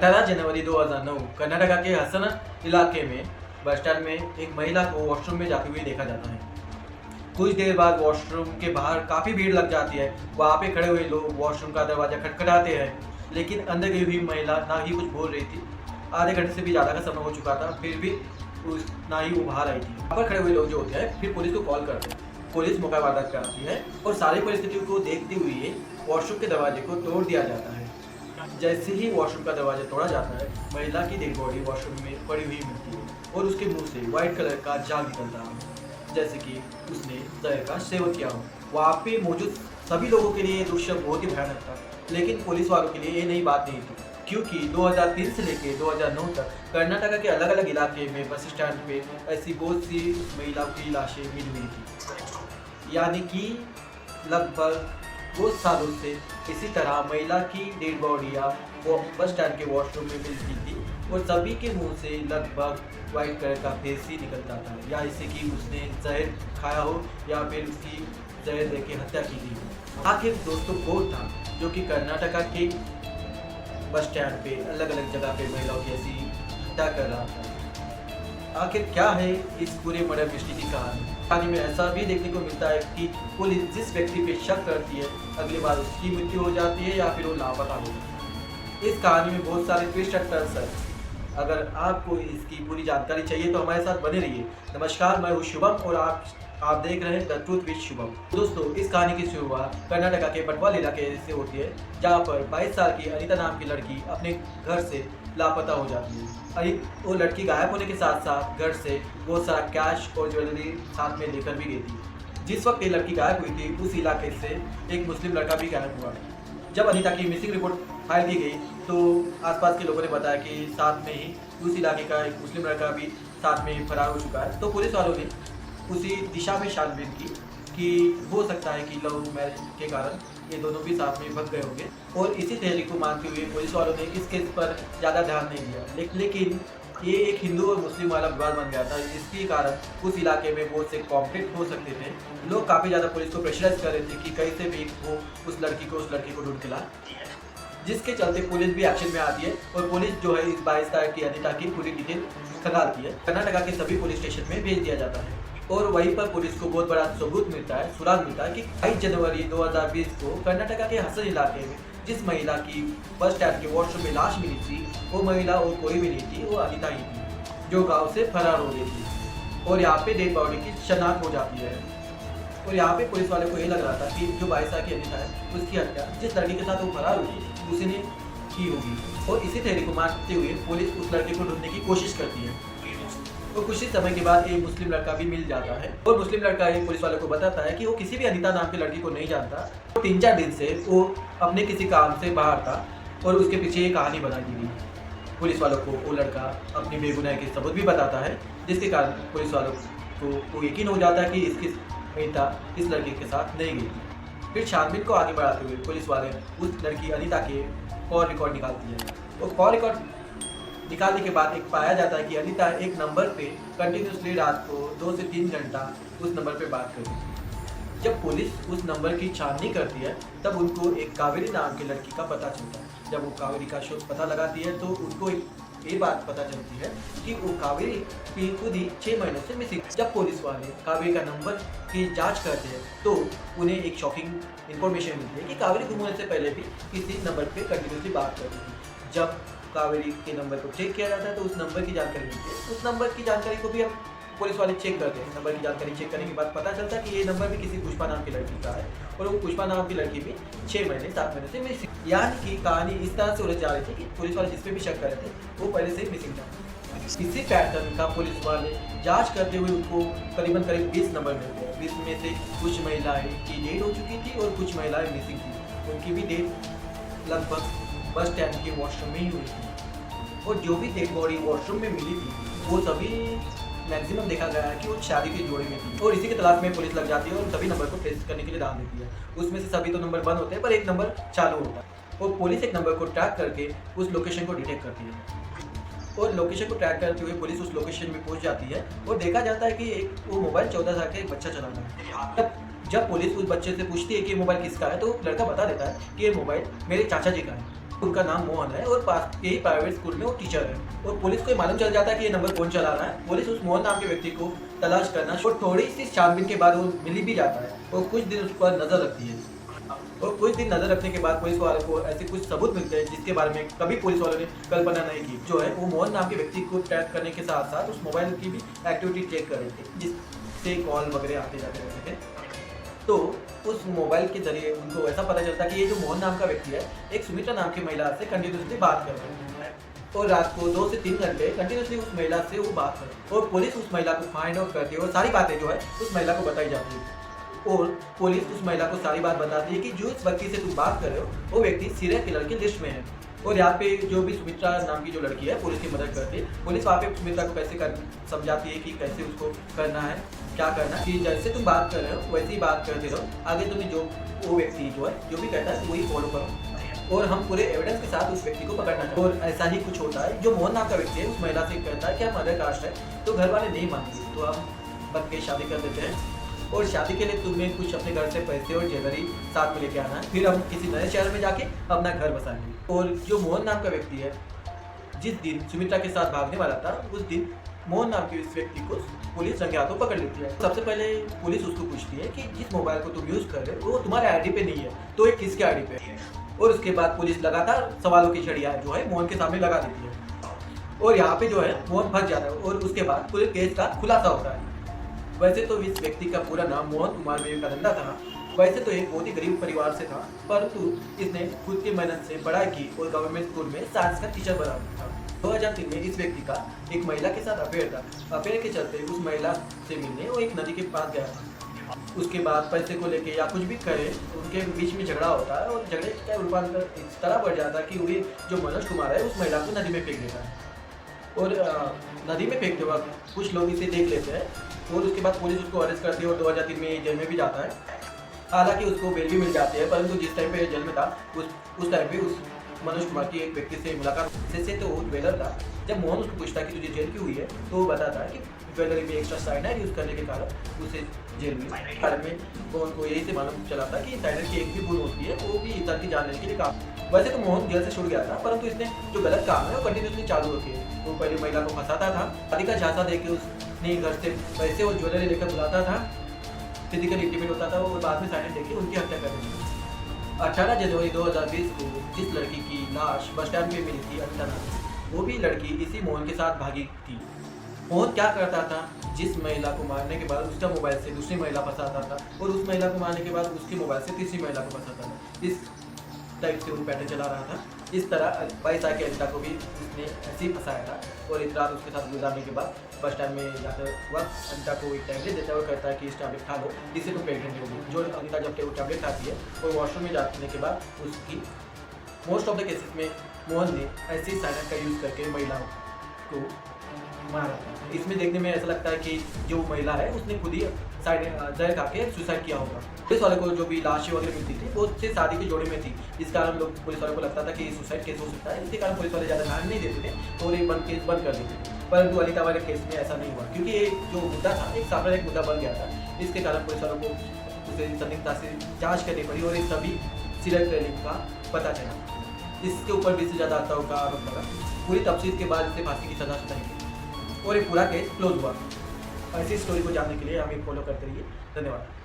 18 जनवरी 2009 कर्नाटका के हसन इलाके में बस स्टैंड में एक महिला को वॉशरूम में जाते हुए देखा जाता है। कुछ देर बाद वॉशरूम के बाहर काफ़ी भीड़ लग जाती है। वहाँ पे खड़े हुए लोग वॉशरूम का दरवाज़ा खटखटाते हैं, लेकिन अंदर गई हुई महिला ना ही कुछ बोल रही थी। आधे घंटे से भी ज़्यादा का समय हो चुका था, फिर भी ना ही वो बाहर आई थी। वहाँ पर खड़े हुए लोग जो होते हैं फिर पुलिस को कॉल करते हैं। पुलिस मौका वारदात कराती है और सारी परिस्थितियों को देखते हुए वॉशरूम के दरवाजे को तोड़ दिया जाता है। जैसे ही वॉशरूम का दरवाजा तोड़ा जाता है, महिला की डेड बॉडी वॉशरूम में पड़ी हुई मिलती है और उसके मुंह से व्हाइट कलर का जाग निकलता है, जैसे कि उसने जहर का सेवन किया हो। वहाँ पे मौजूद सभी लोगों के लिए ये दृश्य बहुत ही भयानक था, लेकिन पुलिस वालों के लिए ये नई बात नहीं थी, क्योंकि 2003 से लेकर 2009 तक कर्नाटका के अलग अलग इलाके में बस स्टैंड पे ऐसी बहुत सी महिलाओं की लाशें मिल हुई थी। यानी कि लगभग बहुत सालों से इसी तरह महिला की डेड बॉडियाँ वो बस स्टैंड के वॉशरूम में मिलती थी और सभी के मुंह से लगभग वाइट कलर का फेस ही निकलता था, या इससे कि उसने जहर खाया हो या फिर उसकी जहर देके हत्या की थी। आखिर दोस्तों कौन था जो कि कर्नाटका के बस स्टैंड पे अलग अलग जगह पे महिलाओं की ऐसी हत्या कर रहा था? आखिर क्या है इस पूरे मर्डर मिस्ट्री की कहानी में ऐसा भी देखने को मिलता है कि पुलिस जिस व्यक्ति पे शक करती है अगली बार उसकी मृत्यु हो जाती है या फिर वो लापता हो जाता है। इस कहानी में बहुत सारे ट्विस्ट एंड टर्न्स हैं। अगर आपको इसकी पूरी जानकारी चाहिए तो हमारे साथ बने रहिए। नमस्कार, मैं हूँ शुभम और आप देख रहे हैं द ट्रूथ विद शुभम। दोस्तों, इस कहानी की शुरुआत कर्नाटका के बटवाल इलाके से होती है, जहाँ पर 22 साल की अनीता नाम की लड़की अपने घर से लापता हो जाती है। वो लड़की गायब होने के साथ साथ घर से बहुत सारा कैश और ज्वेलरी साथ में लेकर भी गई थी। जिस वक्त ये लड़की गायब हुई थी उस इलाके से एक मुस्लिम लड़का भी गायब हुआ। जब अनीता की मिसिंग रिपोर्ट फाइल की गई तो आसपास के लोगों ने बताया कि साथ में ही उस इलाके का एक मुस्लिम लड़का भी साथ में फरार हो चुका है। तो पुलिस वालों ने उसी दिशा में छानबीन की कि हो सकता है कि लव मैरिज के कारण ये दोनों भी साथ में भग गए होंगे, और इसी तहरीक को मानते हुए पुलिस वालों ने इस केस पर ज़्यादा ध्यान नहीं दिया। लेकिन ये एक हिंदू और मुस्लिम वाला विवाद बन गया था, जिसके कारण उस इलाके में बहुत से कॉन्फ्लिक्ट हो सकते थे। लोग काफ़ी ज़्यादा पुलिस को प्रेशराइज कर रहे थे कि कहीं से भी वो उस लड़की को ढूंढ के ला, जिसके चलते पुलिस भी एक्शन में आती है और पुलिस जो है इस 22 तारीख की अनीता की पूरी डिटेल खंगालती है। कर्नाटका के सभी पुलिस स्टेशन में भेज दिया जाता है और वहीं पर पुलिस को बहुत बड़ा सबूत मिलता है, सुराग मिलता है कि 22 जनवरी 2020 को कर्नाटका के हसन इलाके में जिस महिला की बस स्टैंड के वॉशरूम में लाश मिली थी, वो महिला और कोई भी नहीं थी, वो अनीता ही थी, जो गांव से फरार हो गई थी और यहाँ पे डेड बॉडी की शनाख्त हो जाती है। और यहाँ पे पुलिस वाले को ये लग रहा था कि जो 22 साल की अनीता है उसकी हत्या जिस लड़की के साथ वो फरार हुई उसी ने की होगी, और इसी तहरीक को मानते हुए पुलिस उस लड़के को ढूंढने की कोशिश करती है। तो कुछ ही समय के बाद एक मुस्लिम लड़का भी मिल जाता है और मुस्लिम लड़का ये पुलिस वाले को बताता है कि वो किसी भी अनीता नाम की लड़की को नहीं जानता। 3-4 दिन से वो अपने किसी काम से बाहर था और उसके पीछे ये कहानी बना दी गई। पुलिस वालों को वो लड़का अपनी बेगुनाही के सबूत भी बताता है, जिसके कारण पुलिस वालों को यकीन हो जाता है कि इसकी अनीता इस लड़के के साथ नहीं गई थी। फिर छानबीन को आगे बढ़ाते हुए पुलिस वाले उस लड़की अनीता के कॉल रिकॉर्ड निकालती है। तो कॉल रिकॉर्ड निकालने के बाद एक पाया जाता है कि अनीता एक नंबर पे कंटिन्यूसली रात को 2 से 3 घंटा उस नंबर पे बात करती है। जब पुलिस उस नंबर की छाननी करती है तब उनको एक कावेरी नाम की लड़की का पता चलता है। जब वो कावेरी का शोध पता लगाती है तो उनको ये बात पता चलती है कि वो कावेरी खुद ही 6 महीनों से मिसिंग। जब पुलिस वाले कावेरी का नंबर की जांच करते हैं तो उन्हें एक शॉकिंग इन्फॉर्मेशन मिलती है कि कावेरी गुम होने से पहले भी किसी नंबर पे कंटिन्यूसली बात करती थी। जब कावेरी के नंबर को चेक किया जाता है तो उस नंबर की जानकारी मिलती है। उस नंबर की जानकारी को भी हम पुलिस वाले चेक करते हैं। नंबर की जानकारी चेक करने के बाद पता चलता है कि ये नंबर भी किसी पुष्पा नाम की लड़की का है और वो पुष्पा नाम की लड़की भी 6 महीने 7 महीने से मिसिंग। यानी कि कहानी इस तरह से उलझ जा रही थी कि पुलिस वाले जिस पे भी शक कर रहे थे वो पहले से मिसिंग था। इसी पैटर्न का पुलिस वाले जांच करते हुए उनको करीबन 20 नंबर मिलते हैं। 20 में से कुछ महिलाएं की डेथ हो चुकी थी और कुछ महिलाएं मिसिंग थी। उनकी भी डेथ लगभग बस स्टैंड के वॉशरूम में ही हुई थी और जो भी डेड बॉडी वॉशरूम में मिली थी वो सभी मैक्सिमम देखा गया है कि वो शादी के जोड़े में थी। और इसी के तलाश में पुलिस लग जाती है और सभी नंबर को ट्रेस करने के लिए डाल देती है। उसमें से सभी तो नंबर बंद होते हैं पर एक नंबर चालू होता है और पुलिस एक नंबर को ट्रैक करके उस लोकेशन को डिटेक्ट करती है और लोकेशन को ट्रैक करते हुए पुलिस उस लोकेशन में पहुंच जाती है और देखा जाता है कि वो मोबाइल 14 साल का एक बच्चा चलाता है। जब पुलिस उस बच्चे से पूछती है कि मोबाइल किसका है तो लड़का बता देता है कि ये मोबाइल मेरे चाचा जी का है। उनका नाम मोहन है और पास के ही प्राइवेट स्कूल में वो टीचर है। और पुलिस को ये मालूम चल जाता है कि ये नंबर कौन चला रहा है। पुलिस उस मोहन नाम के व्यक्ति को तलाश करना और थोड़ी सी छानबीन के बाद वो मिल भी जाता है और कुछ दिन उस पर नजर रखती है। और कुछ दिन नजर रखने के बाद पुलिस वालों को ऐसे कुछ सबूत मिलते हैं जिसके बारे में कभी पुलिस वालों ने कल्पना नहीं की। जो है वो मोहन नाम के व्यक्ति को ट्रैक करने के साथ साथ उस मोबाइल की भी एक्टिविटी चेक कर रहे थे जिससे कॉल वगैरह आते जाते रहते थे। तो उस मोबाइल के जरिए उनको ऐसा पता चलता कि ये जो मोहन नाम का व्यक्ति है एक सुमित्रा नाम की महिला से कंटिन्यूसली बात कर रहे हैं और रात को 2 से 3 घंटे कंटिन्यूसली उस महिला से वो बात कर और पुलिस उस महिला को फाइंड आउट करती है और सारी बातें जो है उस महिला को बताई जाती है। और पुलिस उस महिला को सारी बात बताती है कि जो इस व्यक्ति से तुम बात कर रहे हो वो व्यक्ति सीरियल किलर की लिस्ट में है। और यहाँ पे जो भी सुमित्रा नाम की जो लड़की है पुलिस की मदद करती है। पुलिस वहाँ पे सुमित्रा को कैसे समझाती है कि कैसे उसको करना है, क्या करना है, कि जैसे तुम बात कर रहे हो वैसे ही बात करते रहो, आगे तुम्हें जो वो व्यक्ति जो है जो भी कहता है वही फॉलो करो और हम पूरे एविडेंस के साथ उस व्यक्ति को पकड़ना चाहते हैं। और ऐसा ही कुछ होता है। जो मोहन नाम का व्यक्ति है उस महिला से कहता है कि हम अदर कास्ट है, तो घर वाले नहीं मानते तो हम बन के शादी कर देते हैं और शादी के लिए तुम्हें कुछ अपने घर से पैसे और ज्वेलरी साथ में लेके आना है, फिर हम किसी नए शहर में जाके अपना घर बसाएंगे। और जो मोहन नाम का व्यक्ति है जिस दिन सुमित्रा के साथ भागने वाला था उस दिन मोहन नाम के इस व्यक्ति को पुलिस रंगे हाथों पकड़ लेती है। सबसे पहले पुलिस उसको पूछती है कि जिस मोबाइल को तुम यूज कर रहे हो वो तुम्हारे आईडी पे नहीं है, तो ये किसके आईडी पे है। और उसके बाद पुलिस लगातार सवालों की छड़ियाँ जो है मोहन के सामने लगा देती है और यहाँ पे जो है मोहन फंस जाता है और उसके बाद पूरे केस का खुलासा होता है। वैसे तो इस व्यक्ति का पूरा नाम मोहन कुमार विवेकानंदा था। वैसे तो एक बहुत ही गरीब परिवार से था, परंतु इसने खुद की मेहनत से पढ़ाई की और गवर्नमेंट स्कूल में साइंस का टीचर बना था। 2003 में इस व्यक्ति का एक महिला के साथ अफेयर था। अफेयर के चलते उस महिला से मिलने वो एक नदी के पास गया था। उसके बाद पैसे को लेके या कुछ भी करे उनके बीच में झगड़ा होता है और झगड़े का रूपांतर इस तरह बढ़ जाता है कि वही जो मनोज कुमार है उस महिला को नदी में फेंक देता है। और नदी में फेंकते वक्त कुछ लोग इसे देख लेते हैं और उसके बाद पुलिस उसको अरेस्ट करती है और 2003 में जेल में भी जाता है। हालांकि उसको बेल भी मिल जाती है, परंतु जिस टाइम पे जेल में था उस टाइम पे उस मनोज कुमार की एक व्यक्ति से मुलाकात से तो वो ज्वेलर था। जब मोहन उसको पूछता है कि तुझे जेल क्यों हुई है तो वो बताता है कि ज्वेलरी में एक्स्ट्रा साइनाइड यूज़ करने के कारण उसे जेल हुई। बारे में मोहन को यही से मालूम चला था कि साइनाइड की एक भी बूंद होती है वो भी इंसान की जान लेने के लिए काम। वैसे तो मोहन जेल से छूट गया था, परंतु इसने जो गलत काम है वो कंटिन्यूसली चालू रखे। वो पहले महिला को फंसाता था, शादी का झांसा देके उसने घर से पैसे और ज्वेलरी लेकर बुलाता था, फिजिकली इंटीमेट होता था और बाद में साइलेंट देके उनकी हत्या कर दी थी। 18 जनवरी 2020 को जिस लड़की की लाश बस स्टैंड पे मिली थी अंजना, वो भी लड़की इसी मोहन के साथ भागी थी। मोहन क्या करता था, जिस महिला को मारने के बाद उसका मोबाइल से दूसरी महिला फंसाता था और उस महिला को मारने के बाद उसके मोबाइल से तीसरी महिला को फंसाता था। इस टाइप से वो पैटर्न चला रहा था। इस तरह 22 साल की अनिता को भी उसने ऐसे ही फंसाया था और एक रात उसके साथ गुजारने के बाद बस स्टैंड में जाकर वक्त अनिता को एक टैबलेट देता है और कहता है कि इस टैबलेट खा लो, जिससे तुम प्रेगनेंट होगी। जो अनिता जब वो टैबलेट खाती है और वॉशरूम में जाने के बाद उसकी मोस्ट ऑफ द केसेस में मोहन ने ऐसे साइलेंट का यूज़ करके महिलाओं को मारा। इसमें देखने में ऐसा लगता है कि जो महिला है उसने खुद ही जहर खा के सुसाइड किया होगा। पुलिस वाले को जो भी लाशें वगैरह मिलती थी वो उससे शादी के जोड़े में थी, इस कारण लोग पुलिस वाले को लगता था कि सुसाइड केस हो सकता है। इसके कारण पुलिस वाले ज़्यादा ध्यान नहीं देते थे और एक केस बंद कर देते थे। परंतु अनिता वाले केस में ऐसा नहीं हुआ क्योंकि ये जो मुद्दा था एक साम्प्रदायिक मुद्दा बन गया था। इसके कारण पुलिस वालों को उसे संदिग्धता से जाँच करनी पड़ी और इस सभी सीरियल किलिंग का पता चला। इसके ऊपर 20 से ज़्यादा हत्याओं का आरोप लगा। पूरी तफसील के बाद इसे फांसी की सजा सुनाई गई और ये पूरा केस क्लोज हुआ। ऐसी स्टोरी को जानने के लिए हमें फॉलो करते रहिए। धन्यवाद।